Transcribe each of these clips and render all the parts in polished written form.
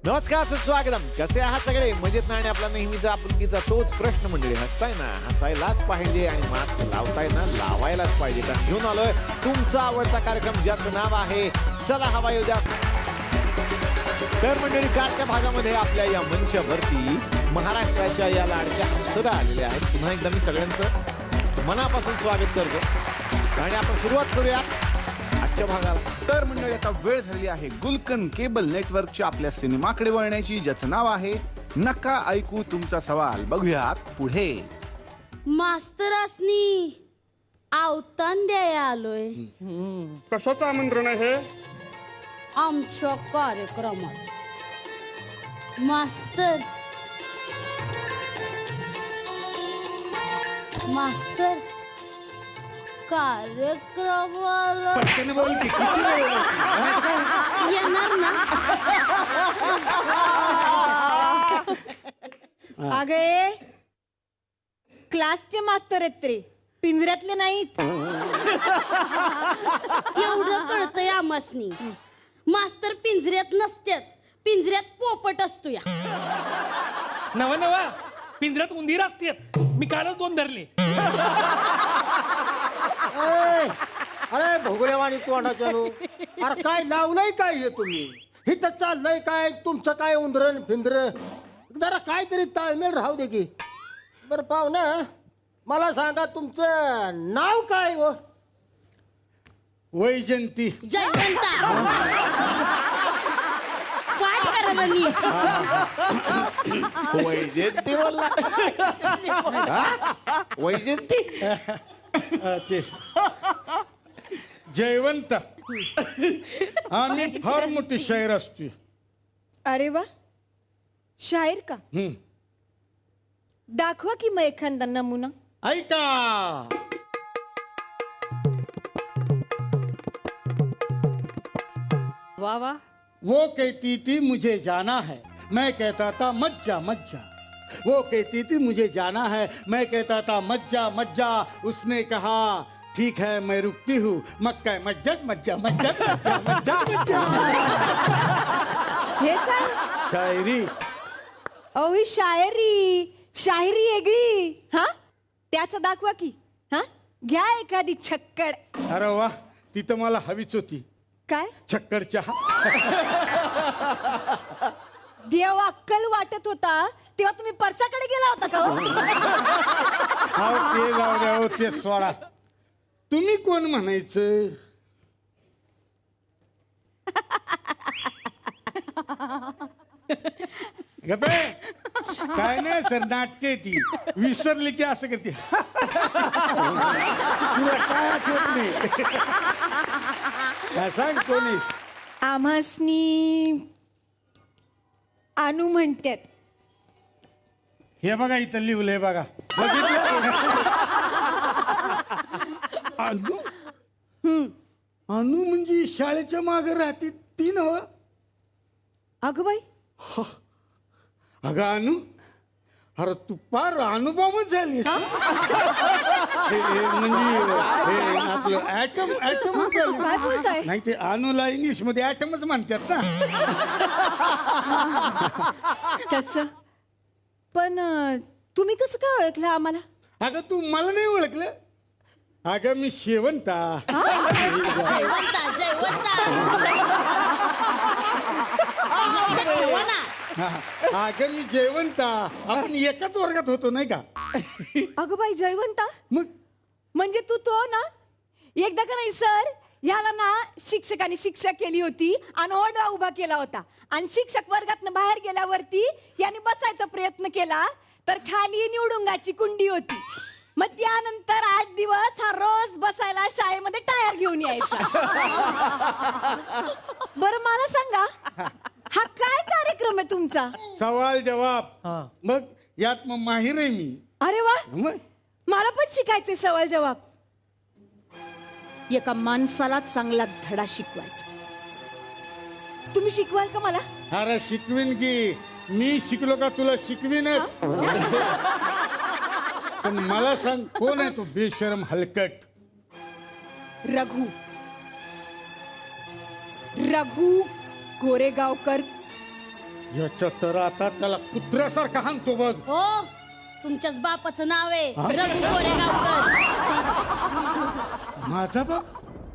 नमस्कार सुस्वागतम. कसे आहात सगळे? मजेत ना? आणि आपला नेहमीचा आपुलकीचा तोच प्रश्न मंडळी, हसताय ना? हसायलाच पाहिजे आणि मास्क लावताय ना? लावायलाच पाहिजे. तर घेऊन आलोय तुमचा आवडता कार्यक्रम ज्याचं नाव आहे चला हवा येऊ द्या. तर मंडळी, कालच्या भागामध्ये आपल्या या मंचावरती महाराष्ट्राच्या या लाडक्या हंसदा आलेल्या आहेत. पुन्हा एकदा मी सगळ्यांचं मनापासून स्वागत करतो आणि आपण सुरुवात करूया आजच्या भागाला. तर मंडळी, आता वेळ झाली आहे गुलकन केबल नेटवर्कच्या आपल्या सिनेमाकडे वळण्याची, ज्याचं नाव आहे नका ऐकू तुमचा सवाल. बघूयात पुढे. मास्तरासनी आवतान द्याया आलोय. कशाचं आमंत्रण आहे? आमच्या कार्यक्रमात. मास्तर मास्तर कार्यक्रमाला पटकन बोल की, किती वेळ लागतो? येणार ना? अगे क्लासचे मास्तर आहेत ते, पिंजऱ्यातले नाहीत. एवढं कळतंय आमासनी. मास्तर पिंजऱ्यात नसतात, पिंजऱ्यात पोपट असतो या. नवा नवा पिंजऱ्यात उंदीर असते. मी कालच 2 धरले. अरे भोगलेवाणी तोंडाच्या नो. अरे काय लावलंय काय हे तुम्ही? हिथं चाललंय काय तुमचं? काय उंदरण फिंदर? जरा काहीतरी ताळमेळ राहू दे की. बरं पाहुणा, मला सांगा तुमचं नाव काय हो? वैजंती. जयवंता. काय करायला मी? वैजयंती बोलला. वैजयंती जयवंत. आम्ही फार मोठी शायर असतो. अरे वा, शायर का? दाखवा की मग एखादा नमुना. ऐका. वा वा. वो कहती थी मुझे जाना है, मैं कहता था मत जा मत जा. वो कहती थी मुझे जाना है, मैं कहता था मत जा. उसने कहा ठीक है मैं रुकती हूँ. मक्का मज्जत मज्जा मज्जत मज्जा मज्जत मज्जा. हे काय? शायरी. अहो ही शायरी वेगळी. हा, त्याचं दाखवा की. हा, घ्या एखादी छक्कड. अरे वा, ती तर मला हवीच होती. काय छक्कर चहा. देव अक्कल वाटत होता तेव्हा तुम्ही परसाकडे गेला होता का? अहो ते जाऊ द्या, हो ते सोडा. तुम्ही कोण म्हणायचं? गप्पे. काय नाही सर, नाटके ती विसरली की असं करते. तुला काय आठवत नाही? काय सांग कोणीस? आम्हासनी अनु म्हणतात. हे बघा इथं लिहिलंय बघा. बघितलं? अनु. अनु म्हणजे शाळेच्या मागे राहते ती नव. अगं बाई, अगं अनु, अरे तू फार अनुभवच झालीस. म्हणजे आपलं ऍटम काय बोलताय? नाही, ते अनुला इंग्लिश मध्ये ऍटमच म्हणतात ना. तस पण तुम्ही कसं काय ओळखलं आम्हाला? अगं तू मला नाही ओळखलं. अगं मी शेवंता. जयवंता. ठेवा ना. अगं मी जयवंता. आपण एकाच वर्गात होतो नाही का? अगं बाई, जयवंता मग म्हणजे तू तो ना? एकदा का नाही सर, ह्याला ना शिक्षकाने शिक्षा केली होती आणि ओरडा उभा केला होता. आणि शिक्षक वर्गातनं बाहेर गेल्यावरती याने बसायचा प्रयत्न केला तर खाली निवडुंगाची कुंडी होती. मग त्यानंतर 8 दिवस हा रोज बसायला शाळेमध्ये टायर घेऊन यायचा. बरं मला सांगा, हा काय कार्यक्रम आहे तुमचा? सवाल जवाब. मग यात मग माहिर आहे मी. अरे वा, मग मला पण शिकायचे सवाल जवाब. एका माणसाला चांगला धडा शिकवायचा. तुम्ही शिकवाल का मला? अरे शिकवीन की. मी शिकलो का तुला शिकवीनच. पण मला सांग, कोण आहे तो बेशरम हलकट? रघु गोरेगावकर याच्या तर आता त्याला कुत्र्यासारखा हाणतो बघ. हो तुमच्याच बापाचं नाव आहे रघु कोरेगावकर. माझा बाप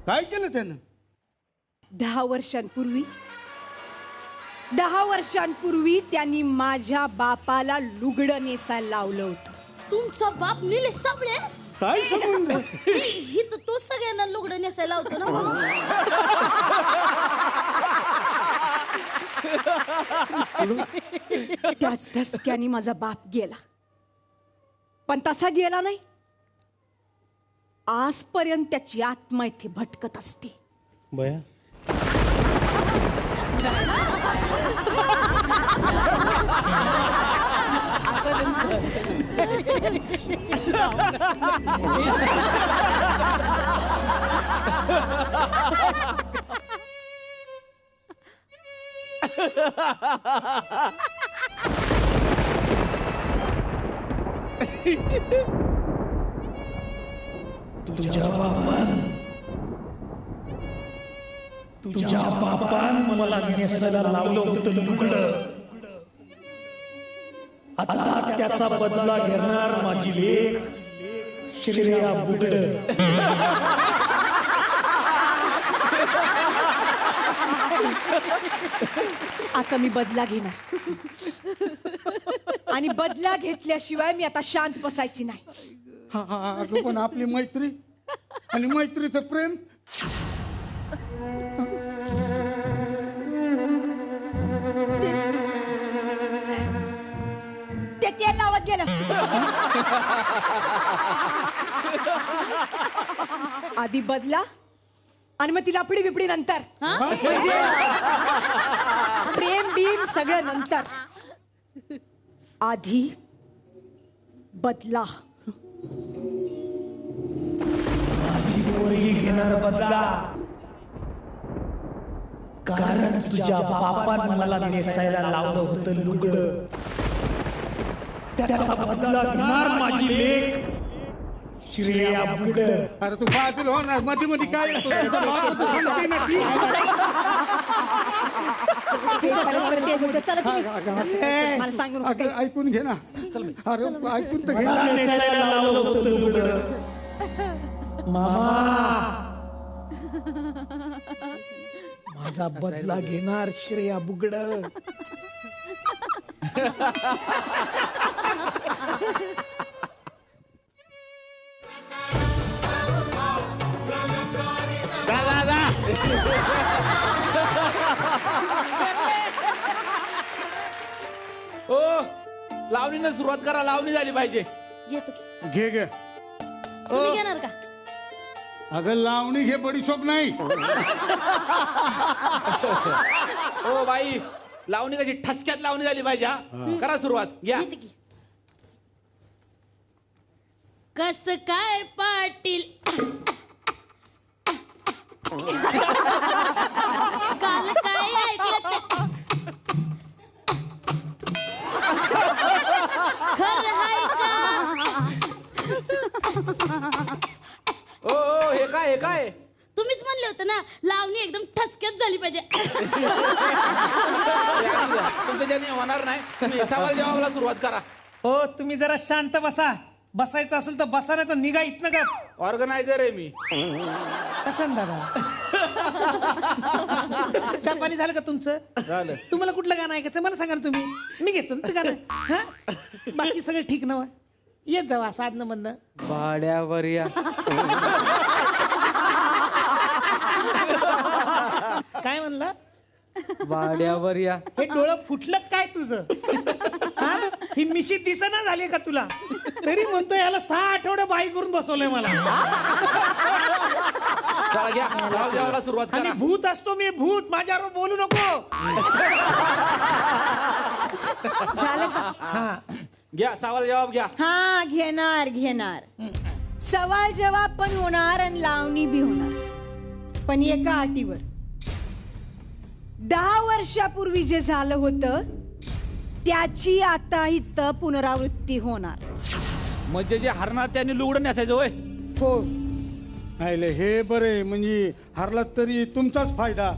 काय केलं त्यानं? 10 वर्षांपूर्वी त्यांनी माझ्या बापाला लुगडं नेसायला लावलं होतं. तुमचा बाप निलेश साबळे काय संबंध? ही तर तो सगळ्यांना लुगडं नेसायला लावतो ना म्हणून. त्याच धसक्याने माझा बाप गेला, पण तसा गेला नाही. आजपर्यंत त्याची आत्मा इथे भटकत असते. बया तुझ्या बापान मला नेसायला लावलं होतं लुगडं. आता त्याचा बदला घेणार माझी लेक श्रेया बुगड. आता मी बदला घेणार आणि बदला घेतल्याशिवाय मी आता शांत बसायची नाही. अगं पण आपली मैत्री आणि मैत्रीचं प्रेम. ते तेल लावत गेलं. आधी बदला आणि मग ती लफडी बिपडी नंतर. म्हणजे प्रेम बीम सगळं नंतर. आधी बदला. माझी पोरगी घेणार बदला, कारण तुझ्या बापान मला नेसायला लावलं होतं लुगडं. त्याचा बदला घेणार माझी लेक श्रेया बुगड. अरे तू बाजूला होणार मध्ये मध्ये काय येतो? तुझा बाप तर सांगते ना की. चला तुम्ही. मला सांगू नका अगं काही. ऐकून घे ना. अरे ऐकून तर घे मला ना. नेसायला लावलं होतं लुगडं. मामा माझा बदला घेणार श्रेया बुगड. ओ लावणीनं सुरुवात करा, लावणी झाली पाहिजे. घेतो की. घे घे. तुम्ही घेणार का? अगं लावणी घे, बडीशोप नाही. ओ बाई लावणी कशी ठसक्यात लावणी झाली पाहिजे. हा करा सुरुवात, घ्या. घेते की. कस काय पाटील काल काय ऐकलं ते खरं आहे का? ओ हे काय, हे काय? तुम्हीच म्हणले होते ना लावणी एकदम ठसक्यात झाली पाहिजे. तुमच्या ज्याने होणार नाही. तुम्ही सवाल जवाबाला सुरुवात करा. हो तुम्ही जरा शांत बसा. बसायचं असेल तर बसा, नाही तर निघा इथनं का. ऑर्गनायझर आहे मी. कसं दादा चहा पाणी झालं का तुमचं? झालं. तुम्हाला कुठलं गाणं ऐकायचं मला सांगा ना तुम्ही. मी घेतो ना ते गाणं. हा बाकी सगळं ठीक नव. येत जावा साधनं मधनं. भाड्यावर या. काय म्हणला? भाड्यावर या. हे डोळं फुटलं काय तुझं? हा? ही मिशी दिसना झाली का तुला? तरी म्हणतो याला 6 आठवडे बाई करून बसवलंय मला. चला घ्या, सवाल जवाबाला सुरुवात आणि करा. भूत असतो मी, भूत. माझ्यावर बोलू नको. झालं का? घ्या सवाल जवाब घ्या. हा घेणार घेणार. सवाल जवाब पण होणार आणि लावणी बी होणार, पण एका अटीवर. 10 वर्षापूर्वी जे झालं होतं त्याची आता इथं पुनरावृत्ती होणार. म्हणजे जे हरणार त्यांनी लुगडं नेसायचं होय. हो. आयले हे बरे, म्हणजे हरलात तरी तुमचाच फायदा,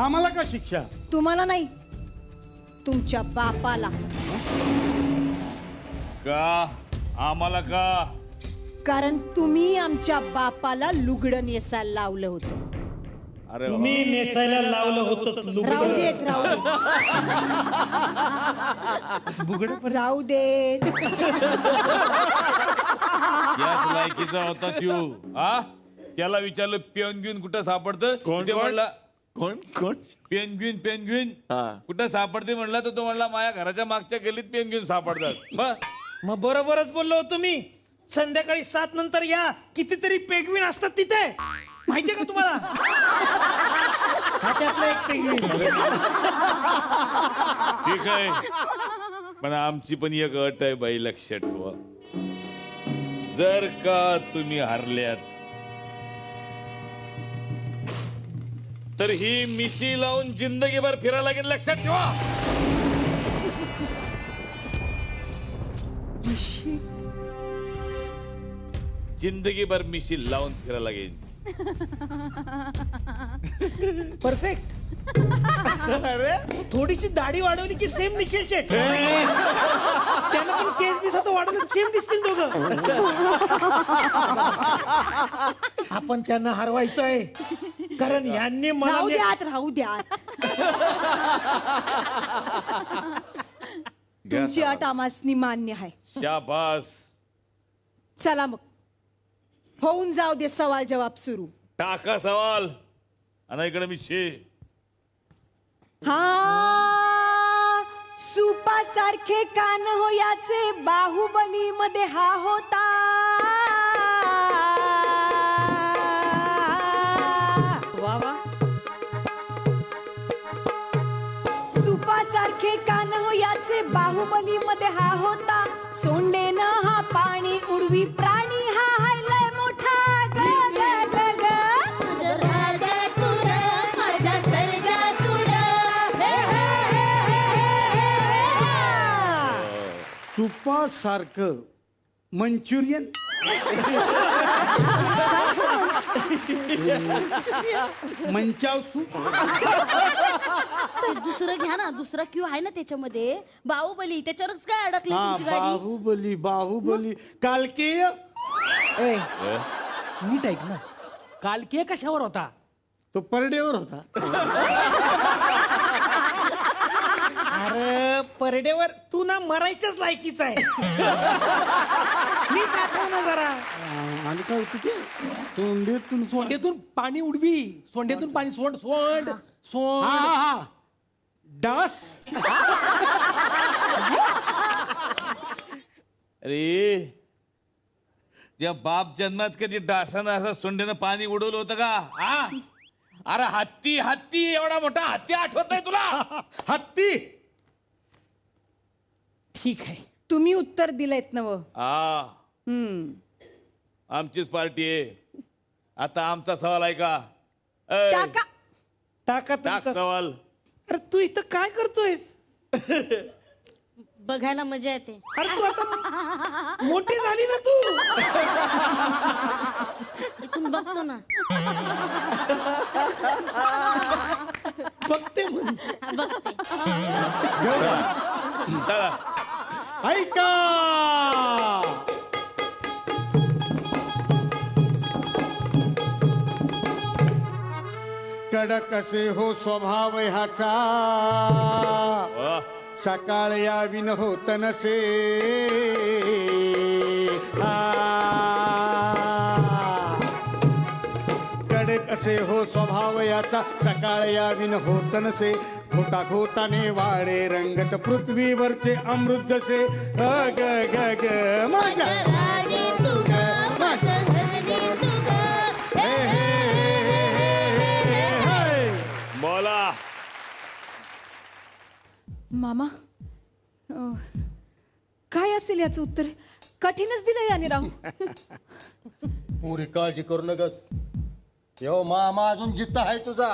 आम्हाला का शिक्षा? तुम्हाला नाही, तुमच्या बापाला. का आम्हाला का? कारण तुम्ही आमच्या बापाला लुगडं नेसायला लावलं होतं. अरे मी नेसायला लावलं होतं राहू देत, राहू देत, जाऊ देत. याच लायकीचा होता त्यो. हा त्याला विचारलं पेंग्विन कुठं सापडतं? कोण? ते म्हणला कोण पेंग्विन हा. कुठं सापडते म्हणला तर तो म्हणला माझ्या घराच्या मागच्या गल्लीत पेंग्विन सापडतात. मग बरोबरच बोललो होतो मी. संध्याकाळी 7 नंतर या, कितीतरी पेंग्विन असतात तिथे, माहितीये का तुम्हाला? हा त्यातला एक पेंग्विन. ठीक आहे, पण आमची पण एक अट आहे बाई, लक्षात ठेवा. जर का तुम्ही हरल्यात तर ही मिशी लावून जिंदगीभर फिरायला लागेल, लक्षात ठेवा. जिंदगीभर मिशी लावून फिरायला लागेल. परफेक्ट. थोडीशी दाढी वाढवली की सेम निखिल शेट. त्यांना पण केस बीस आता वाढवलं, सेम दिसतील दोघं. आपण त्यांना हरवायचं आहे, कारण यांनी राहू मला द्यात, राहू द्यात. तुमची अट आम्हासनी मान्य आहे. शाबास. चला मग होऊन जाऊ दे सवाल जवाब सुरू. टाका सवाल. आणि इकडे मिशी. हा सुपासारखे कान हो याचे बाहुबली मध्ये हा होता. वा वा. सुपासारखे कान हो याचे बाहुबली मध्ये हा होता. सोंडेनं हा पाणी उडवी प्राणी हा हाय लय मोठा. ग ग ग ग माझा राजा तुर, माझा सर्जा तुर. हे, हे, हे, हे, हे. सुपा सारखं मंचुरियन. मंचाव सूप. ते दुसरं घ्या ना, दुसरा क्यू आहे ना त्याच्यामध्ये, बाहुबली. त्याच्यावरच काय अडकली हा, तुमची गाडी? बाहुबली बाहुबली. कालकेय. नीट ऐक ना, कालकेय कशावर होता? तो परडेवर होता. अरे परडेवर तू ना मरायच्याच लायकीच आहे. नीट आठव ना जरा. आणि काय होतं ते? सोंडेतून पाणी उडवी, सोंडेतून पाणी, सोंड सोंड सोंड. हा डास. अरे ज्या बाप जन्मात कधी डासानं असं सोंडेनं पाणी उडवलं होतं का? हा अरे हत्ती, हत्ती, एवढा मोठा हत्ती आठवत नाही तुला? हत्ती. ठीक आहे, तुम्ही उत्तर दिलंयत नव. हा आमचीच पार्टी आहे. आता आमचा सवाल आहे का? ए, टाका. टाका टाक तुमचा. सवाल. अरे तू इथं काय करतोयस? बघायला मजा येते. अरे तू आता मोठी झाली ना तू. इथून बघतो ना. बघते म्हण. हा, बघते. चला. ऐका, कडक असे हो स्वभाव ह्याचा, वा. सकाळ याविन होत नसे. कडक असे हो स्वभाव याचा, सकाळ याविन होत नसे. खोटा खोटाने वाडे रंगत पृथ्वीवरचे अमृत जसे. ग ग ग माझा माझा. राणी तू ग, माझा धनी तू ग. हे, हे, हे, हे, हे. बोला. मामा काय असेल याचं उत्तर? कठीणच दिलं याने राव. पुरी काळजी करू नकस. यो मामा अजून जिद्द आहे तुझा.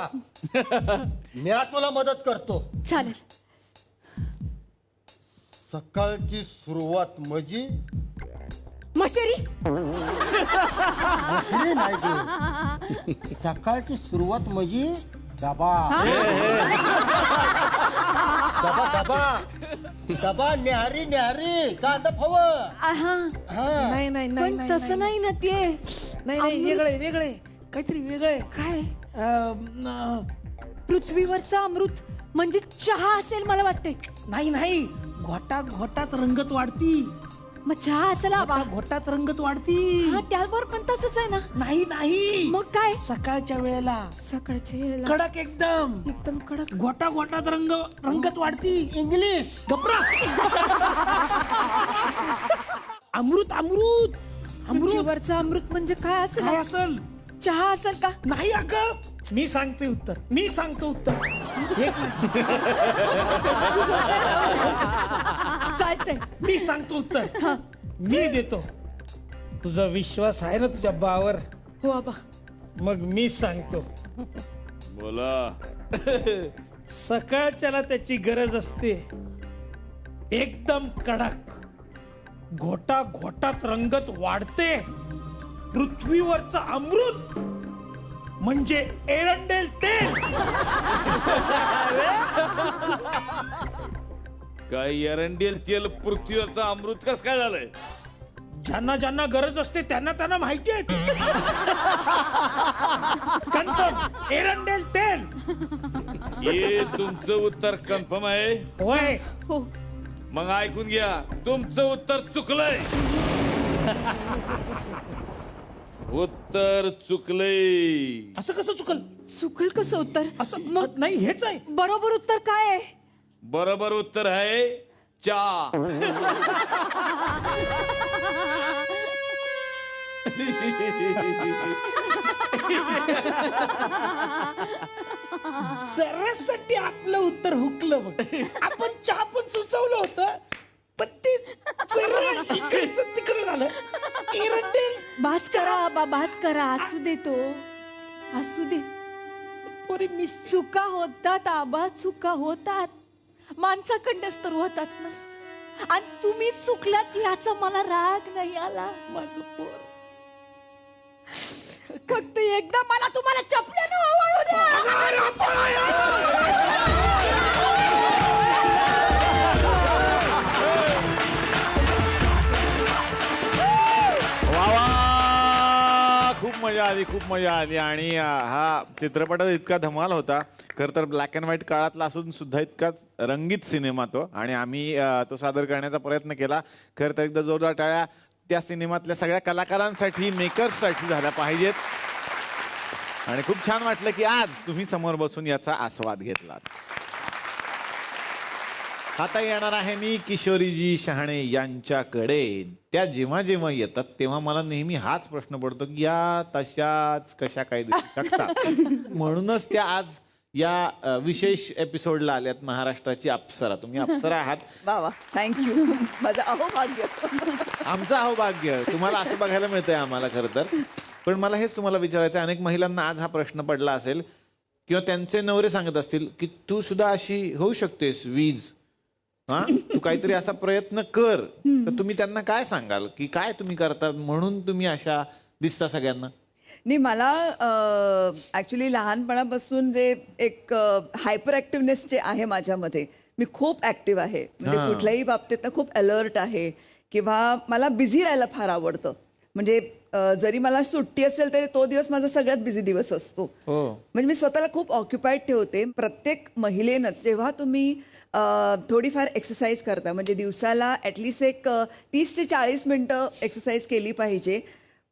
मी तुला मदत करतो. चालेल. सकाळची सुरुवात म्हणजे मशेरी. मशरी नाही ती. सकाळची सुरुवात म्हणजे डबा. डबा डबा डबा न्याहारी न्याहारी कांदा फव नाही नाही नाही पण नाही, तसं नाही ना ते नाही नाही वेगळे वेगळे काहीतरी वेगळे काय पृथ्वीवरचं अमृत म्हणजे चहा असेल मला वाटते. नाही नाही घोटात घोटात रंगत वाढती. मग चहा असेल आबा. घोटात रंगत वाढती. हा त्यावर पण तसंच आहे ना. नाही नाही मग काय सकाळच्या वेळेला सकाळच्या वेळेला कडक एकदम एकदम कडक घोटा घोटात रंगत वाढती. इंग्लिश गप्रा अमृत अमृत अमृत पृथ्वीवरचं अमृत म्हणजे काय असेल? काय असेल? चहा असेल का? नाही अगं मी सांगते उत्तर. एक मिनिट. चालतंय. मी सांगतो उत्तर. मी देतो. तुझा विश्वास आहे ना तुझ्या बावर? हो आबा. मग मी सांगतो. बोला. सकाळच्याला त्याची गरज असते एकदम कडक घोटा घोटात रंगत वाढते. पृथ्वीवरचं अमृत म्हणजे एरंडेल तेल. काय एरंडेल तेल पृथ्वीवरचं अमृत कस काय झालंय? ज्यांना ज्यांना गरज असते त्यांना त्यांना माहिती आहे. कन्फर्म एरंडेल तेल. हे तुमचं उत्तर कन्फर्म आहे? होय. हो. मग ऐकून घ्या, तुमचं उत्तर चुकलंय. उत्तर चुकलंय. असं कसं चुकल? चुकल कसं उत्तर? असं मग नाही हेच आहे बरोबर उत्तर काय आहे? बरोबर उत्तर आहे चहा. जरासाठी आपलं उत्तर हुकलं बघ. आपण चहा पण सुचवलं होतं पण ते इकडचं तिकडे झालं. एरंडेल भास करा आबा भास करा. असू दे तो असू दे. पोरी मी चुका होतात आबा चुका होतात. माणसाकडनंच तर होतात ना. आणि तुम्ही चुकलात याचा मला राग नाही आला. माझं पोर फक्त एकदा मला तुम्हाला चपल्यानं ओवाळू द्या. वा वा, खूप मजा आली खूप मजा आली. आणि हा चित्रपटात इतका धमाल होता. खरं तर ब्लॅक अँड व्हाईट काळातला असून सुद्धा इतका रंगीत सिनेमा तो. आणि आम्ही तो सादर करण्याचा प्रयत्न केला. खरं तर एकदा जोरदार टाळ्या त्या सिनेमातल्या सगळ्या कलाकारांसाठी मेकर्ससाठी झाल्या पाहिजेत. आणि खूप छान वाटलं की आज तुम्ही समोर बसून याचा आस्वाद घेतलात. आता येणार आहे मी किशोरीजी शहाणे यांच्याकडे. त्या जेव्हा जेव्हा येतात तेव्हा मला नेहमी हाच प्रश्न पडतो की या तशाच कशा काय दिसू शकतात. म्हणूनच त्या आज या विशेष एपिसोडला आल्यात. महाराष्ट्राची अप्सरा. तुम्ही अप्सरा आहात. वा वा थँक्यू. माझं अहोभाग्य. आमचं अहोभाग्य. तुम्हाला असं बघायला मिळतंय आम्हाला खरं तर. पण मला हेच तुम्हाला विचारायचं आहे, अनेक महिलांना आज हा प्रश्न पडला असेल किंवा त्यांचे नवरे सांगत असतील की तू सुद्धा अशी होऊ शकतेस वीज. हा तू काहीतरी असा प्रयत्न कर. तर तुम्ही त्यांना काय सांगाल की काय तुम्ही करता म्हणून तुम्ही अशा दिसता सगळ्यांना? नाही मला ॲक्च्युली लहानपणापासून जे एक हायपर ॲक्टिव्हनेस जे आहे माझ्यामध्ये, मी खूप ॲक्टिव्ह आहे. म्हणजे कुठल्याही बाबतीत खूप अलर्ट आहे किंवा मला बिझी राहायला फार आवडतं. म्हणजे जरी मला सुट्टी असेल तरी तो दिवस माझा सगळ्यात बिझी दिवस असतो. म्हणजे मी स्वतःला खूप ऑक्युपाईड ठेवते. प्रत्येक महिलेनंच जेव्हा तुम्ही थोडीफार एक्सरसाइज करता, म्हणजे दिवसाला ॲटलिस्ट एक 30 ते 40 मिनटं एक्सरसाइज केली पाहिजे.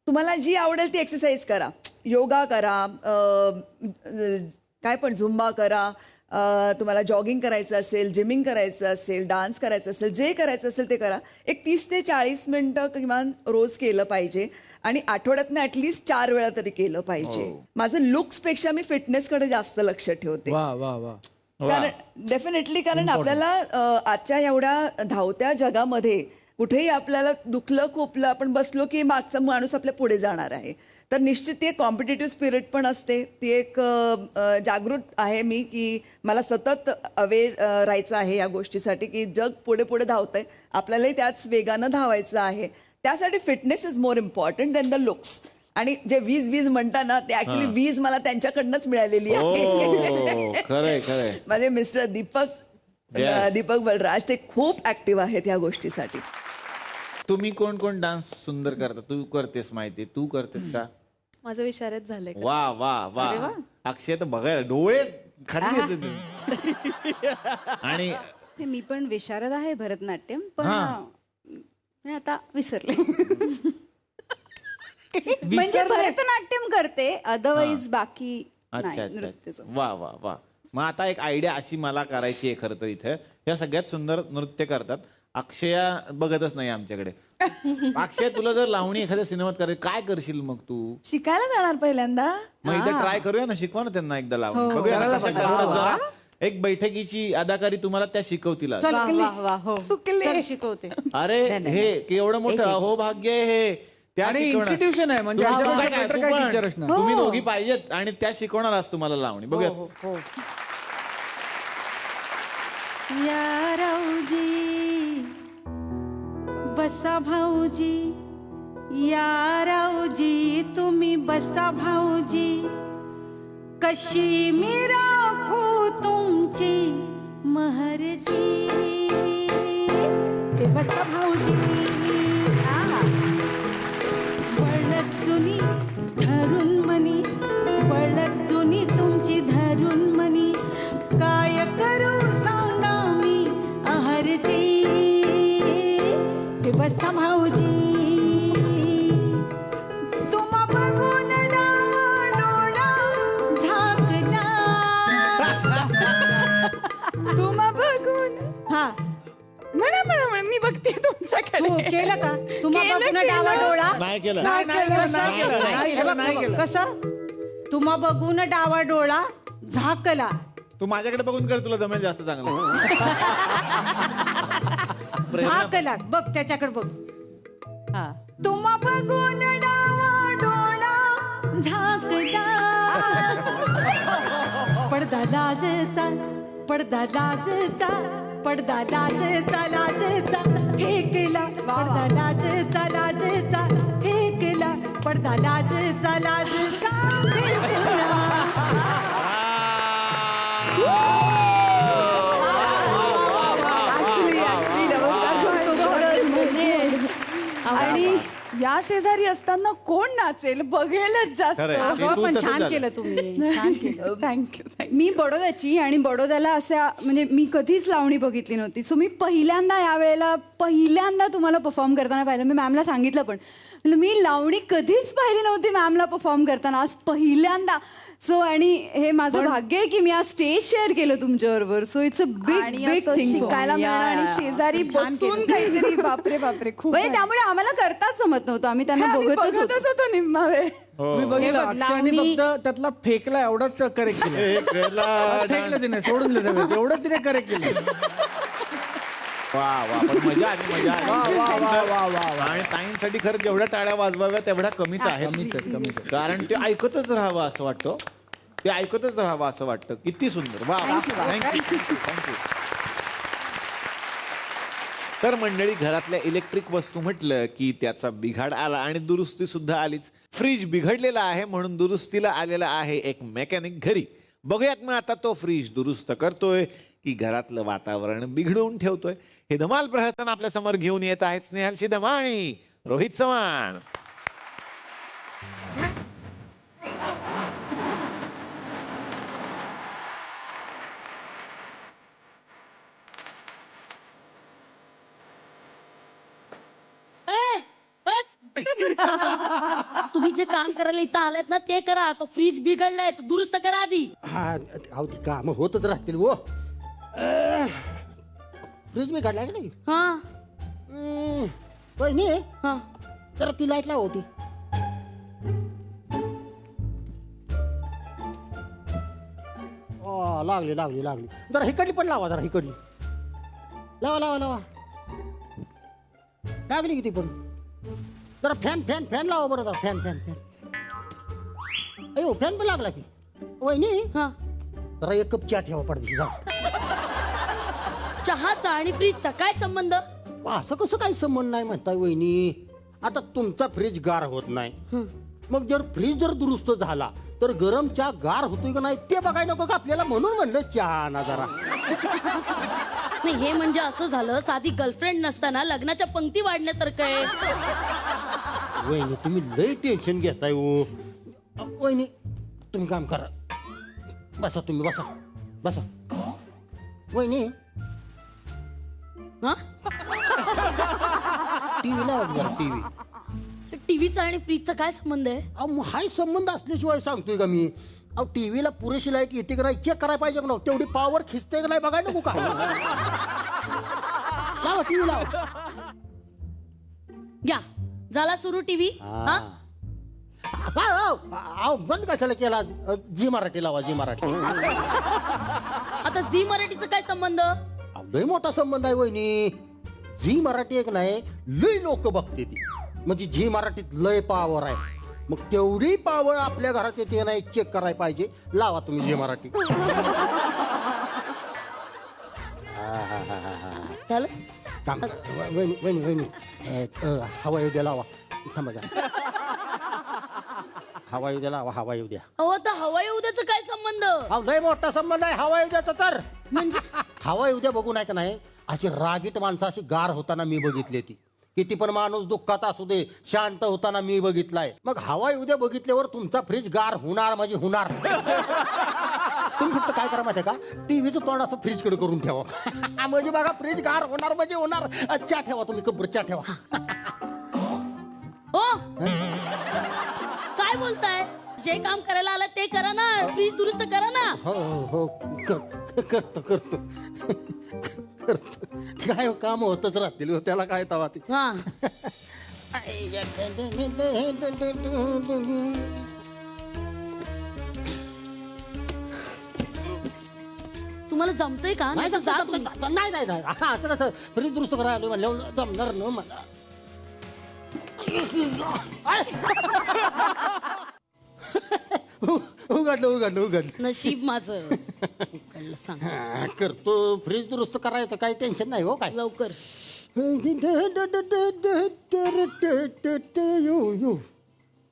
तुम्हाला जी आवडेल ती एक्सरसाइज करा. योगा करा, काय पण झुंबा करा, तुम्हाला जॉगिंग करायचं असेल, जिमिंग करायचं असेल, डान्स करायचं असेल, जे करायचं असेल ते करा. एक 30 ते 40 मिनटं किमान रोज केलं पाहिजे. आणि आठवड्यातनं ॲटलिस्ट 4 वेळा तरी केलं पाहिजे. माझं लुक्सपेक्षा मी फिटनेसकडे जास्त लक्ष ठेवते. कारण डेफिनेटली कारण आपल्याला आजच्या एवढ्या धावत्या जगामध्ये कुठेही आपल्याला दुखलं खोपलं आपण बसलो की मागचा माणूस आपल्या पुढे जाणार आहे. तर निश्चित ती एक कॉम्पिटेटिव्ह स्पिरिट पण असते. ती एक जागृत आहे मी की मला सतत अवेअर राहायचं आहे या गोष्टीसाठी की जग पुढे पुढे धावतंय, आपल्यालाही त्याच वेगानं धावायचं आहे. त्यासाठी fitness is more important than the looks. आणि जे वीज म्हणताना ते ऍक्च्युली वीज मला त्यांच्याकडनंच मिळालेली आहे. खरंय खरंय. माझे मिस्टर दीपक Yes. दीपक बलराज ते खूप ऍक्टिव्ह आहेत या गोष्टीसाठी. तुम्ही कोण कोण डान्स सुंदर करता? तू करतेस माहिती, तू करतेस का? माझं विचारच झालंय. वा वा वा. अक्षय तर बघायला डोळे खाली येते तुम्ही. आणि मी पण विशारद आहे भरतनाट्यम, पण मी आता विसरले. म्हणजे भरतनाट्यम करते, अदरवाईज बाकी अच्छा अच्छा. वा वा वा. मग आता एक आयडिया अशी मला करायची आहे खरं तर. इथं या सगळ्यात सुंदर नृत्य करतात. अक्षया बघतच नाही आमच्याकडे. अक्षय, तुला जर लावणी एखाद्या सिनेमात करायची, काय करशील मग तू? शिकायला जाणार पहिल्यांदा. मग एकदा ट्राय करूया ना, शिकवा ना त्यांना एकदा लावणी. बघूया ना कसं करतात जरा. एक बैठकीची अदाकारी तुम्हाला त्या शिकवतील. शिकवते. अरे हे एवढं मोठं अहो भाग्य आहे हे. त्या इन्स्टिट्यूशन आहे म्हणजे तुम्ही दोघी पाहिजेत आणि त्या शिकवणार आज तुम्हाला लावणी. बघूया. या राऊजी बसा भाऊजी, या राऊजी तुम्ही बसा भाऊजी, कशी मी राखू तुमची महरजी. बसा भाऊजी, बळत जुनी धरून मनी, बळत जुनी तुमची धरून मनी, काय करू सांगा मी आहरजी. बसा भाऊजी, तुम्हा बघून डावा डोळा झाकला. तुम्हा बघून म्हणा म्हणा म्हणा, मी बघते तुमच्याकडे. केलं का? तुम्हा बघून डावा डोळा नाही केलं. कसं? तुम्हा बघून डावा डोळा झाकला. तू माझ्याकडे बघून कर, तुला जमेल जास्त चांगलं. झाकला. बघ त्याच्याकडे बघ. तुम्हा बघून डावा डोळा झाकला. पडदा लाजचा, पडदा लाजचा, पडदा लाजचा लाजचा फेकला. पडदा लाजचा लाजचा फेकला. पडदा लाजचा लाजचा फेकला. आणि या शेजारी असताना कोण नाचेल बघेलच जास्त. पण छान केलं तुम्ही, छान केलं. थँक्यू. मी बडोद्याची आणि बडोद्याला अशा म्हणजे मी कधीच लावणी बघितली नव्हती. सो मी पहिल्यांदा यावेळेला तुम्हाला परफॉर्म करताना पाहिलं. मी मॅमला सांगितलं पण मी लावणी कधीच पाहिली नव्हती मॅमला परफॉर्म करताना, आज पहिल्यांदा. सो आणि हे माझं भाग्य आहे की मी आज स्टेज शेअर केलं तुमच्याबरोबर. So it's a big big thing शिकायला मिळालं आणि शेजारी बसून काहीतरी. बापरे बापरे, खूप. त्यामुळे आम्हाला करताच जमत नव्हतं, आम्ही त्यांना बघतच होतो निम्मा वेळ. मी बघितलं अक्षयाने फक्त त्यातला फेकला एवढाच करेक्ट केलं. फेकलं तिने, सोडून दिलं सगळं, एवढंच तिने करेक्ट केलं. वा वा. पण मजा आली, मजा आली. आणि ताईंसाठी खरं जेवढ्या टाळ्या वाजवाव्या तेवढ्या कमीच आहे. कारण ते ऐकतच राहावं असं वाटतं. ते ऐकतच राहावं असं वाटतं. किती सुंदर. वा. थँक्यू. तर मंडळी, घरातल्या इलेक्ट्रिक वस्तू म्हटलं की त्याचा बिघाड आला आणि दुरुस्ती सुद्धा आलीच. फ्रीज बिघडलेला आहे म्हणून दुरुस्तीला आलेला आहे एक मेकॅनिक घरी. बघूयात मग आता तो फ्रीज दुरुस्त करतोय की घरातलं वातावरण बिघडवून ठेवतोय. हे धमाल प्रहसन आपल्या समोर घेऊन येत आहेत स्नेहल शिदम आणि रोहित चव्हाण. तुम्ही जे काम करायला इथं आलात ना ते करा. तो फ्रीज बिघडलाय, तो दुरुस्त करा आधी. अहो ती काम होतच राहतील वो. फ्रीज मी काढलाय की नाही? वहिनी, जरा ती लाईट लाव होती. लागली लागली लागली. जरा हिकडली पण लावा, जरा हिकडली लावा लावा लावा. लागली किती पण. जरा फॅन फॅन फॅन लावा बरं. जरा फॅन फॅन फॅन. अयो फॅन पण लागला की. वहिनी, जरा एक कप चहा ठेवा पडते. जा. चहाचा आणि फ्रीजचा काय संबंध? असं कसं काही संबंध नाही म्हणताय वहिनी. आता तुमचा फ्रीज गार होत नाही, मग जर फ्रीज जर दुरुस्त झाला तर गरम चहा गार होतोय का नाही ते बघायला नको का आपल्याला, म्हणून म्हणलं चहा आणा जरा. नाही हे म्हणजे असं झालं साधी गर्लफ्रेंड नसताना लग्नाच्या पंक्ती वाढण्यासारखं आहे. वहिनी तुम्ही लय टेन्शन घेताय हो. वहिनी तुम्ही काम करा, बसा तुम्ही, बसा बसा. वहिनी हा टीव्ही लावा, टीव्ही. टीव्हीचा आणि फ्रीजचा काय संबंध आहे? अहो हाय संबंध असल्याशिवाय सांगतोय का मी? अहो टीव्हीला पुरेशी लाईट येते का नाही चेक करायला पाहिजे का नाही, तेवढी पॉवर खिचते का नाही बघायला नको का? लावा टीव्ही लावा. घ्या झाला सुरू टीव्ही. हा बंद कशाला केला? जी मराठी लावा, जी मराठी. आता झी मराठीचा काय संबंध? लय मोठा संबंध आहे वहिनी. झी मराठी एक नाही लय लोक बघते ती, म्हणजे झी मराठीत लय पॉवर आहे. मग तेवढी पॉवर आपल्या घरात येते नाही चेक करायला पाहिजे. लावा तुम्ही झी मराठी. झालं वहिनी वहिनी वहिनी हवा येऊ द्या, लावा. थांबा जरा. हवा येऊ द्या, लावा. हवा येऊ द्या. अहो आता हवा येऊ द्याचा काय संबंध? हा लय मोठा संबंध आहे हवा येऊ द्याचा. तर म्हणजे हवा येऊ द्या बघू नाही का नाही, अशी रागीट माणसं अशी गार होताना मी बघितली ती. किती पण माणूस दुःखात असू दे शांत होताना मी बघितलाय. मग हवा येऊ द्या बघितल्यावर तुमचा फ्रीज गार होणार म्हणजे होणार. तुम्ही फक्त काय करा माहिती आहे का, टीव्हीचं तोंड असं फ्रीज कडे करून ठेवा. म्हणजे बघा फ्रीज गार होणार म्हणजे होणार. चहा ठेवा तुम्ही, कब्बर चहा ठेवा. हो काय बोलताय? जे काम करायला आलं ते करा ना, फ्रीज दुरुस्त करा ना. हो हो करतो करतो करतो. काय काम होतच राहतील त्याला काय तवा ती. हा तुम्हाला जमतंय का? नाही नाही तर जा तुम्ही. नाही नाही नाही हा असं कसं फ्रीज दुरुस्त करायला म्हणलं जमणार न मला. उघडलं उघडलं उघडलं. नशीब माझं. उघडलं सांग. करतो फ्रीज दुरुस्त करायचं काही टेन्शन नाही हो. काय लवकर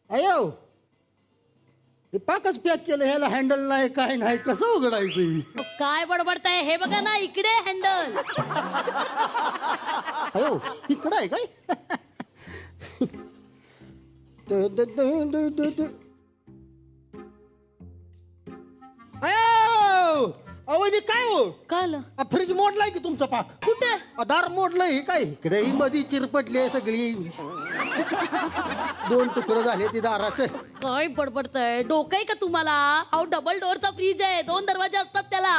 अयो हे पाकच पॅक केलं, ह्याला हँडल नाही काय नाही, कसं उघडायचं? काय बडबडताय? हे बघा ना इकडे हँडल. अयो इकडं आहे काय? अयो अवधी काय हो? काय आलं? फ्रीज मोडलाय की तुमचा पाक? कुठे? दार मोडलंय काय? इकडे ही मध्ये चिरपटली आहे सगळी. 2 तुकडं झाले ती दाराचं. काय बडबडताय? डोकं आहे का तुम्हाला? अहो डबल डोअरचा फ्रीज आहे, 2 दरवाजे असतात त्याला.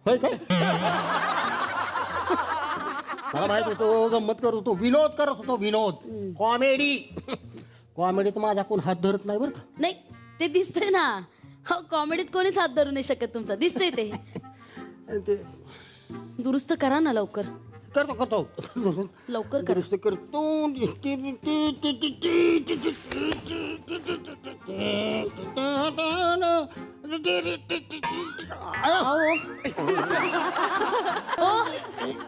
होय काय? मला माहित होतो गंमत करत होतो, विनोद करत होतो, विनोद. कॉमेडी कॉमेडीत माझा कोण हात धरत नाही बरं का. नाही ते दिसतंय ना. हो कॉमेडीत कोणीच हात धरू नाही शकत तुमचा. दिसतंय ते. दुरुस्त करा ना लवकर. करतो करतो लवकर करा. दुरुस्त करतो. ओ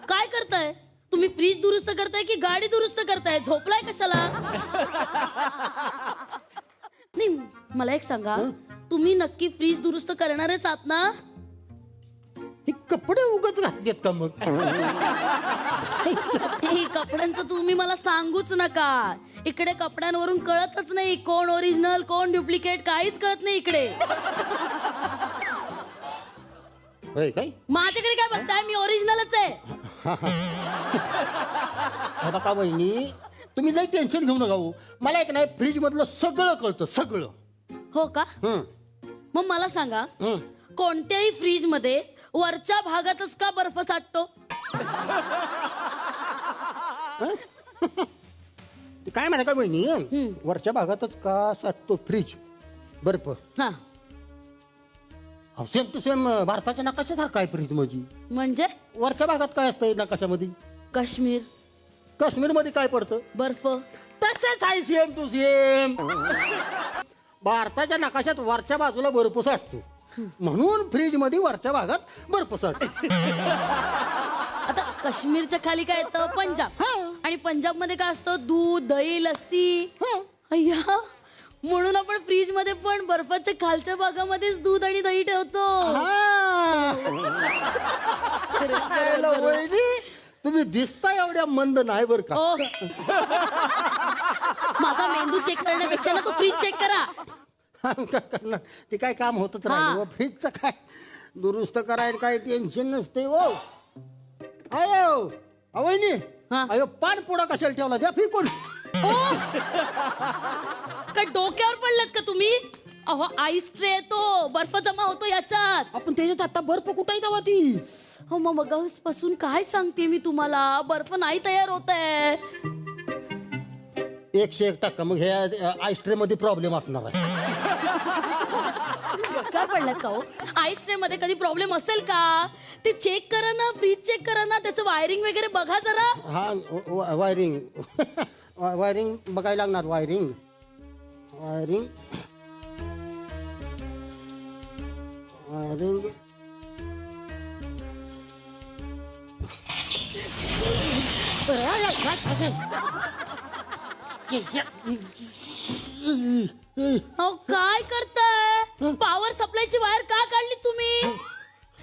काय करताय तुम्ही? फ्रीज दुरुस्त करताय की गाडी दुरुस्त करताय? झोपलाय कशाला? नाही मला एक सांगा, तुम्ही नक्की फ्रीज दुरुस्त करणारच आहात ना? हे कपडे उगाच घातलेत का मग? हे कपड्यांचं तुम्ही मला सांगूच नका. इकडे कपड्यांवरून कळतच नाही कोण ओरिजिनल कोण डुप्लिकेट, काहीच कळत नाही इकडे. होय काय? माझ्याकडे काय बघताय? मी ओरिजिनलच आहे. हे बघा वहिनी तुम्ही लई टेन्शन घेऊ नका हो. मला एक नाही फ्रीज मधलं सगळं कळतं सगळं. हो का? मग मला सांगा, कोणत्याही फ्रीज मध्ये वरच्या भागातच का बर्फ साठतो? काय म्हणा काय वहिनी, वरच्या भागातच का साठतो फ्रीज बर्फ? हा सेम टू सेम भारताच्या नकाशासारखं आहे फ्रीज म्हणजे वरच्या भागात काय असतंय नकाशामध्ये? काश्मीर. काश्मीर मध्ये काय पडतं? बर्फ. तसंच आहे सेम टू सेम. भारताच्या नकाशात वरच्या बाजूला बर्फ साठतो, म्हणून फ्रीज मध्ये वरच्या भागात बर्फ साठतो. आता काश्मीरच्या खाली काय येतं? पंजाब. आणि पंजाब मध्ये काय असतं? दूध दही लस्सी. अय्या, म्हणून आपण फ्रीज मध्ये पण बर्फाच्या खालच्या भागामध्येच दूध आणि दही ठेवतो. यायला वहिनी तुम्ही दिसता एवढ्या मंद नाही बर का. ओ माझा मेंदू चेक करण्यापेक्षा ना तो फ्रीज चेक करा. काय करणार ते काय काम होतच हा. राहिलं फ्रीजचं काय दुरुस्त करायला काय टेन्शन नसते हो. अयो वहिनी हा. अयो पान पोडा कशाला ठेवला द्या फेकून. ओ काय डोक्यावर पडलात का तुम्ही? अहो आईस ट्रे तो बर्फ जमा होतो याच्यात. आपण त्याच्यात आता बर्फ कुठाय जावा ती. हो मग मगापासून काय सांगते मी तुम्हाला, बर्फ नाही तयार होत आहे. 101% मग ह्या आईस ट्रे मध्ये प्रॉब्लेम असणार आहे. काय पडलात का हो? आईस ट्रे मध्ये कधी प्रॉब्लेम असेल का? ते चेक करा ना, फ्रीज चेक करा ना, त्याचं वायरिंग वगैरे बघा जरा. हा वायरिंग वायरिंग बघायला लागणार. वायरिंग वायरिंग वायरिंग अहो काय करताय? पॉवर सप्लायची वायर का काढली तुम्ही?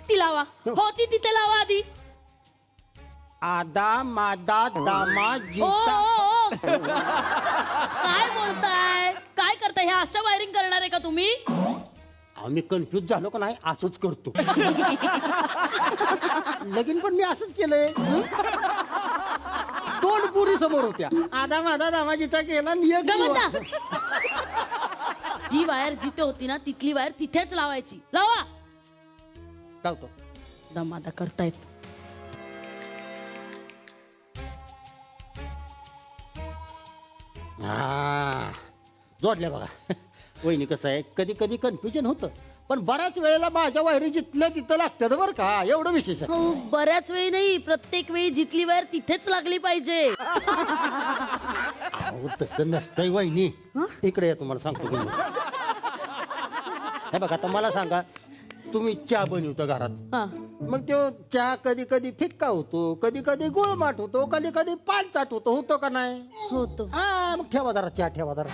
ती लावा. हो ती तिथे लावा आधी. आदा मादा दामा ओ, जीता. ओ, ओ. काय बोलताय? काय करताय? ह्या अशा वायरिंग करणार आहे का तुम्ही? मी कन्फ्युज झालो का नाही असंच करतो. लगीन पण मी असंच केलंय. दोन पुरी समोर होत्या. आदा मादा दामाजीचा केला नियम. जी वायर जिथे होती ना तिथली वायर तिथेच लावायची. लावा. लावतो. दमादा करतायत. हा जोडल्या बघा. वहिनी कसं आहे कधी कधी कन्फ्युजन होतं पण बऱ्याच वेळेला माझ्या वायरी जिथल्या तिथं लागतात बरं का. एवढं विशेष आहे. हो बऱ्याच वेळी नाही, प्रत्येक वेळी जिथली वायर तिथेच लागली पाहिजे. अहो तसं नसतंय वहिनी. इकडे या तुम्हाला सांगतो तुम्ही. हे बघा आता मला सांगा तुम्ही चहा बनवता घरात. हा. मग तो चहा कधी कधी फिक्का होतो, कधी कधी गुळमाट होतो, कधी कधी पानचाट होतो. होतो का नाही? होतो. हा मग ठेवा जरा चहा ठेवा जरा.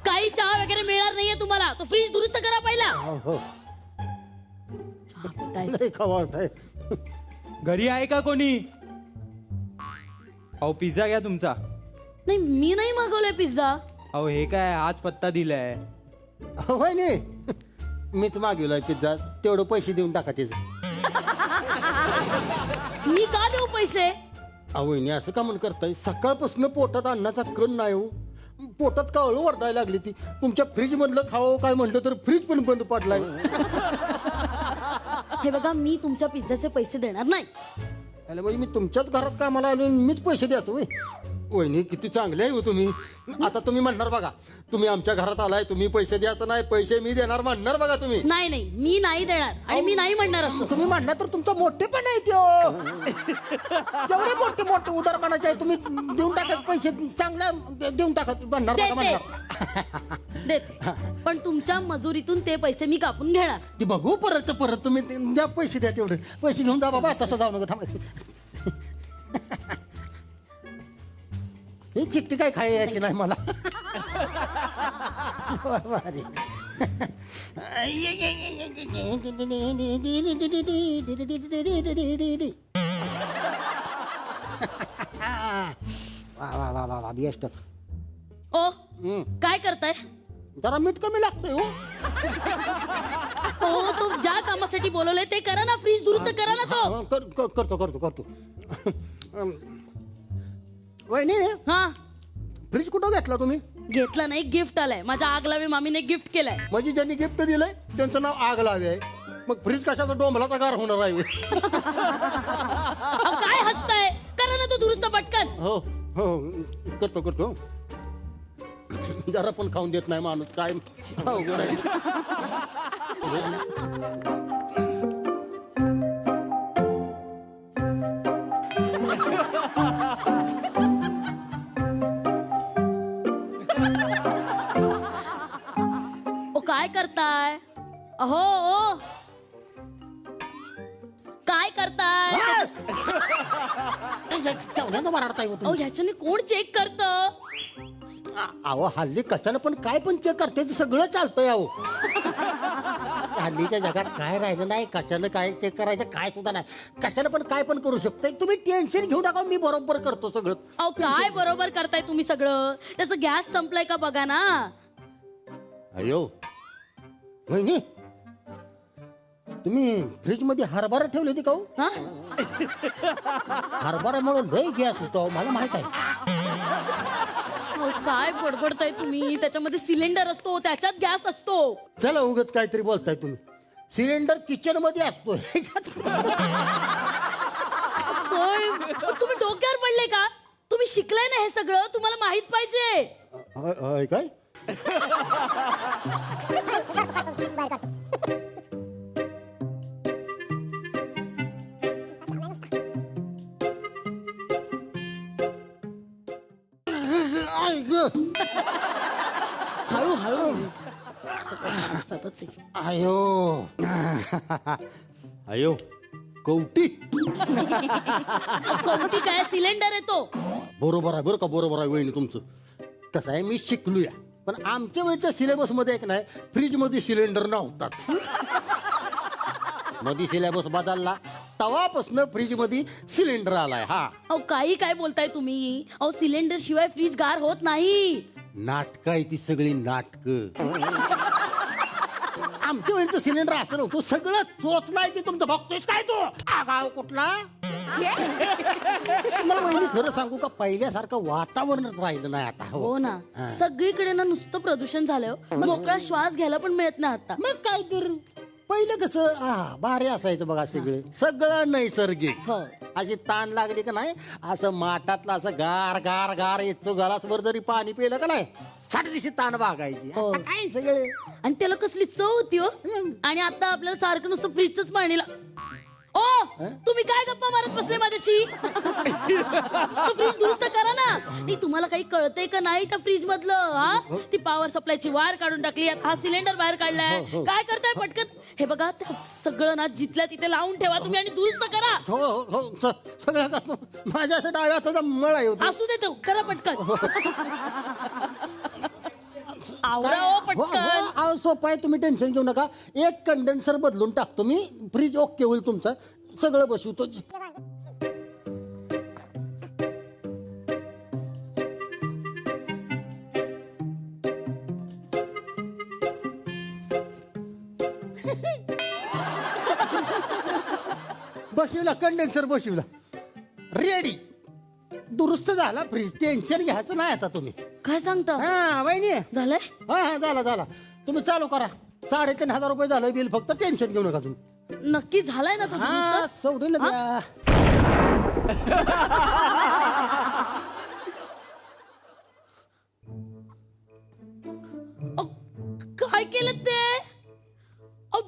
काही चहा वगैरे मिळणार नाहीये तुम्हाला. तो फ्रीज दुरुस्त करा पहिला. हो लय खवळतंय. घरी आहे का कोणी? अहो पिझ्झा घ्या तुमचा. नाही मी नाही मागवलाय पिझ्झा. अहो हे काय आज पत्ता दिलाय. होय नाही मीच मागवलाय पिझ्झा. तेवढं पैसे देऊन टाका त्याचे. मी का देऊ पैसे? वहिनी असं का म्हण करताय? सकाळपासून पोटात अन्नाचा कण नाही हो. पोटात कावळ वरडायला लागली ती. तुमच्या फ्रीज मधलं खावं काय म्हटलं तर फ्रीज पण बंद पडलाय. हे बघा मी तुमच्या पिझ्झाचे पैसे देणार नाही. अरे म्हणजे मी तुमच्याच घरात कामाला आलो मीच पैसे द्यायचो. वहिनी किती चांगले आहे हो तुम्ही. आता तुम्ही म्हणणार बघा तुम्ही आमच्या घरात आलाय तुम्ही पैसे द्यायचं नाही, पैसे मी देणार म्हणणार बघा तुम्ही. नाही नाही मी नाही देणार आणि मी नाही म्हणणार असं. तुम्ही म्हणणार तर तुमचा मोठेपण आहे तो. एवढे मोठे मोठे उदारपणाचे आहे तुम्ही. देऊन टाकत पैसे चांगल्या देऊन टाकत म्हणणार बघा म्हणणार. देते पण तुमच्या मजुरीतून ते पैसे मी कापून घेणार. ती बघू परत तुम्ही द्या पैसे द्या. तेवढे पैसे घेऊन जा बाबा. तसं जाऊ नका थांबायचं. ही चिकटी काय खायची नाही मला. वा वा वा बेस्ट. ओ काय करताय? जरा मीठ कमी लागतंय हो. हो तू ज्या कामासाठी बोलवलंय ते करा ना. फ्रीज दुरुस्त करा ना तो. करतो करतो करतो. वहिनी हा फ्रीज कुठं घेतला तुम्ही? घेतला नाही, गिफ्ट आलाय. माझ्या आग लावे मामीने गिफ्ट केलाय. म्हणजे ज्यांनी गिफ्ट दिलंय त्यांचं नाव आग लावे आहे. मग फ्रीज कशाचा डोंबलाचा गार होणार आहे? काय हसताय? करा ना तो दुरुस्त पटकन. हो हो करतो करतो. जरा पण खाऊन देत नाही माणूस. काय अवघड आहे. काय करताय? अहो ओ काय करताय? अहो ह्याच्याने कोण चेक करत? अहो हल्ली कशाला पण काय पण चेक करते सगळं चालतंय. अहो हल्लीच्या जगात काय राहिलं नाही, कशानं काय चेक करायचं काय सुद्धा नाही, कशानं पण काय पण करू शकतोय. तुम्ही टेन्शन घेऊ नका, मी बरोबर करतो सगळं. अहो काय बरोबर करताय तुम्ही सगळं? त्याचं गॅस संपलाय का बघा ना. अयो वहिनी, तुम्ही फ्रीज मध्ये हरभरा ठेवली होती का हो? हरभऱ्यामुळे लय गॅस होतो मला माहित आहे. अहो, काय बडबडताय तुम्ही? त्याच्यामध्ये सिलेंडर असतो, त्याच्यात गॅस असतो. चला उगाच काहीतरी बोलताय तुम्ही. सिलेंडर किचन मध्ये असतो. होय, तुम्ही डोक्यावर पडले का? तुम्ही शिकलाय ना हे सगळं, तुम्हाला माहित पाहिजे. काय हळू हळू. आयो आयो कवटी. कवटी काय? सिलेंडर येतो. बरोबर आहे, बरं का, बरोबर आहे वहिनी तुमचं. कसं आहे, मी शिकलूया, पण आमच्या वेळच्या सिलेबस मध्ये एक नाही, फ्रीज मध्ये सिलेंडर नव्हताच. मध्ये सिलेबस बदलला, तवापासून फ्रीज मध्ये सिलेंडर आलाय. हा अहो काही काय बोलताय तुम्ही? अहो सिलेंडर शिवाय फ्रीज गार होत नाही. नाटक आहे ती सगळी नाटक. आमच्या वेळेचं सिलेंडर असं नव्हतं, सगळं चोचलाय ते तुमचं. बघतोयस काय तू आगाव कुठला? मला वहिनी खरं सांगू का, पहिल्यासारखं वातावरणच राहिलं नाही आता. हो ना, सगळीकडे ना नुसतं प्रदूषण झालं. मोकळा श्वास घ्यायला पण मिळत नाही आता. मग काय तर पहिलं कसं भारी असायचं बघा, सगळं नैसर्गिक. अशी ताण लागली का नाही, असं माठातलं असं गार गार गार येतो गलासभर जरी पाणी पिलं का नाही, साठ दिवशी ताण भागायची. काय सगळे, आणि त्याला कसली चव होती हो. आणि आता आपल्याला सारखं नुसतं फ्रीजच पाणी. ओ तुम्ही काय गप्पा मारत बसले माझ्याशी? फ्रीज दुरुस्त करा ना. नाही तुम्हाला काही कळतंय का नाही त्या फ्रीज मधलं? हा, ती पॉवर सप्लायची वायर काढून टाकली, हा सिलेंडर बाहेर काढलाय. काय करताय पटकन? हे बघा, सगळं ना जिथल्या तिथे लावून ठेवा तुम्ही आणि दुरुस्त करा. हो हो सगळं करतो. माझ्या असं डाव्या हाताचा मळ आहे. असू दे तो, करा पटकन. आवरा पटकन. सोपं आहे, तुम्ही टेन्शन घेऊ नका. एक कंडेन्सर बदलून टाकतो मी, फ्रीज ओके होईल तुमचं. सगळं बसवतो. बसवला कंडेन्सर, बसवला, रेडी, दुरुस्त झाला फ्रीज. टेन्शन घ्यायचं नाही आता तुम्ही. काय सांगता? हा वहिनी, झालंय. हा झाला. तुम्ही चालू करा. 3,500 रुपये झालं बिल. फक्त टेन्शन घेऊ नका तुम्ही. नक्की झालाय ना तो दुरुस्त? सोडलं द्या. काय केलं ते?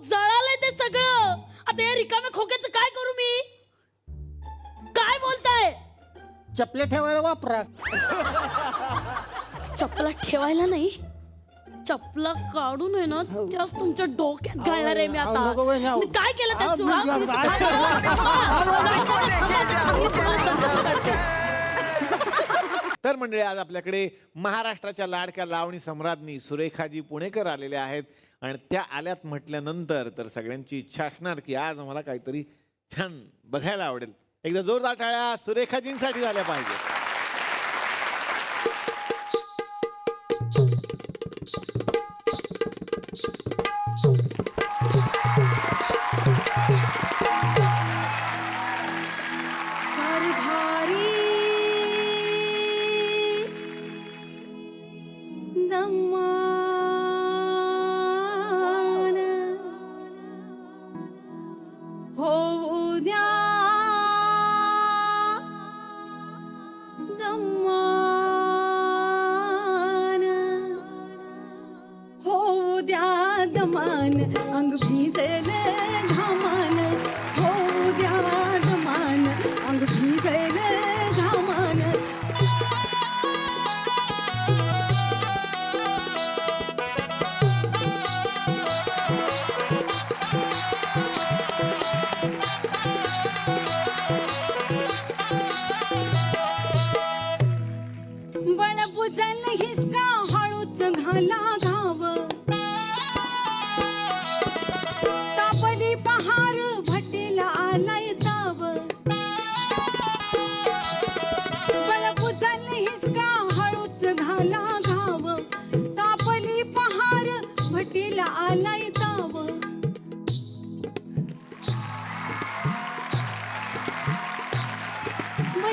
जळालंय ते सगळं. आता या रिकाम्या खोक्याचं काय करू मी? काय बोलताय? चपले ठेवायला वापरा. चपला ठेवायला नाही, चपला काढून आहे ना त्याच तुमच्या डोक्यात घालणार आहे मी आता. काय केलं त्या तर मंडळी, आज आपल्याकडे महाराष्ट्राच्या लाडक्या लावणी सम्राज्ञी सुरेखाजी पुणेकर आलेल्या आहेत. आणि त्या आल्यात म्हटल्यानंतर तर सगळ्यांची इच्छा असणार की आज आम्हाला काहीतरी छान बघायला आवडेल. एकदा जोरदार टाळ्या सुरेखाजींसाठी झाल्या पाहिजे. अंग भिजले घामान, हो द्या दमान, अंग भिजले घामान. बळबुजन हिसका हळूच घाला घाव,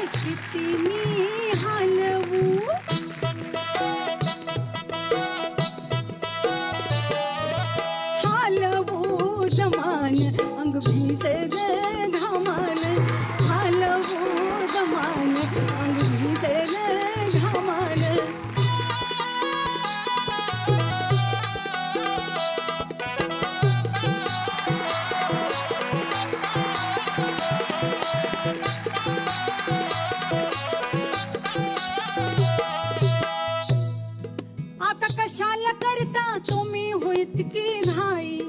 हाय किती मी हलवू हलवू दमान अंग भिजे रे घामान हलवू दमान अंग भिजे रे घामान आता कशाला करता तुम्ही होईत की घाई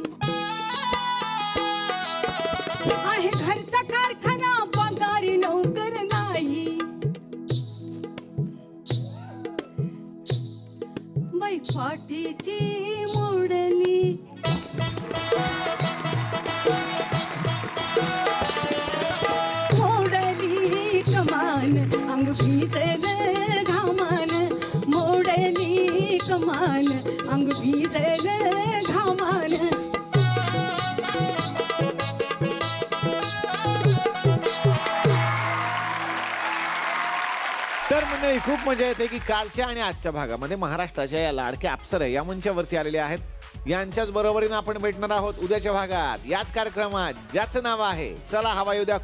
आहे घरचा कारखाना पगारी नोकर नाही बाई फाटीची मोडली मोडली कमान अंग भिजले घामान मोडली कमान अंग भिजले घामान तर मंडळी खूप मजा येते की कालच्या आणि आजच्या भागामध्ये महाराष्ट्राच्या या लाडक्या अप्सरा या मंचावरती आलेल्या आहेत. यांच्याच बरोबरीनं आपण भेटणार आहोत उद्याच्या भागात याच कार्यक्रमात ज्याचं नाव आहे चला हवा येऊ द्या.